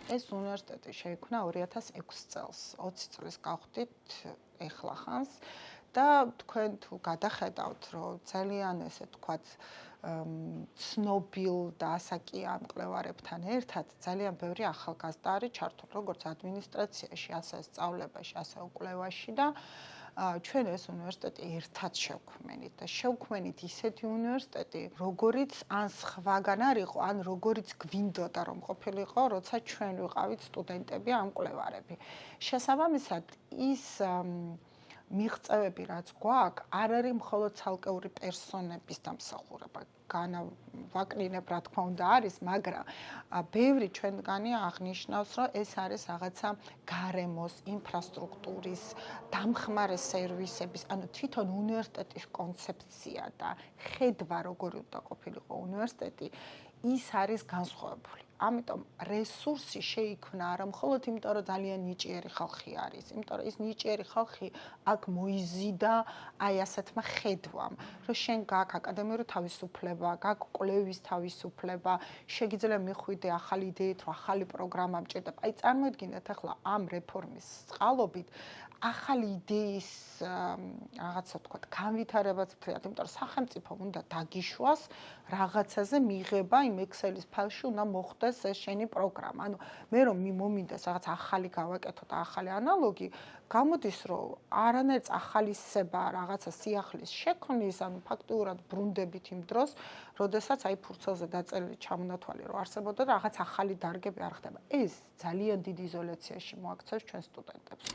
ეს უნივერსიტეტი შეიქმნა 2006 წელს, 20 წლის გავხდით ეხლახანს და თქვენ თუ გადახედავთ, რომ ძალიან ესე თქვათ ცნობილ და ასაკიან მკვლევარებთან ერთად ძალიან ბევრი ახალგაზრდა არის ჩართული, როგორც ადმინისტრაციაში, ასე სწავლებაში, ასე კვლევაში და ჩვენ ეს უნივერსიტეტი ერთად შევქმნით და შევქმნით ისეთი უნივერსიტეტი, როგორიც ან სხვაგან არ იყო, ან როგორიც გვინდოდა რომ ყოფილიყო, როცა ჩვენ ვიყავით სტუდენტები ან მკვლევარები. შესაბამისად, ის მიღწევები, რაც გვაქვს, არ არის მხოლოდ ცალკეული პერსონების დამსახურება. ვაკნინებ, რა თქმა უნდა, არის, მაგრამ ბევრი ჩვენგანი აღნიშნავს, რომ ეს არის რაღაცა გარემოს, ინფრასტრუქტურის, დამხმარე სერვისების, ანუ თვითონ უნივერსიტეტის კონცეფცია და ხედვა, როგორი უნდა ყოფილიყო უნივერსიტეტი, ის არის განსხვავებული. ამიტომ რესურსი შეიქმნა არა მხოლოდ იმიტომ, რომ ძალიან ნიჭიერი ხალხი არის, იმიტომ რომ ის ნიჭიერი ხალხი აქ მოიზიდა აი ასეთმა ხედვამ, რომ შენ გაქვს აკადემიური თავისუფლება, გაქვს კვლევის თავისუფლება, შეგიძლია მიხვიდე ახალი იდეით, რომ ახალი პროგრამა მჭირდება. აი წარმოიდგინეთ ახლა ამ რეფორმის წყალობით ახალი იდეის რაღაცა თქვა განვითარებაც ვთქვათ, იმიტომ რომ სახელმწიფომ უნდა დაგიშვას რაღაცაზე მიღება იმ Excel-ის ფაილში უნდა მოხდეს ეს შენი პროგრამა. ანუ მე რომ მომინდეს რაღაც ახალი გავაკეთო და ახალი ანალოგი, გამოდის რომ არანაირ ახალისება რაღაცა სიახლის შექმნის, ანუ ფაქტიურად ბრუნდებით იმ დროს, როდესაც აი ფურცელზე დაწერილი ჩამონათვალი რო არსებობდა და რაღაც ახალი დარგები არ ხდება. ეს ძალიან დიდ იზოლაციაში მოაქცევს ჩვენ სტუდენტებს.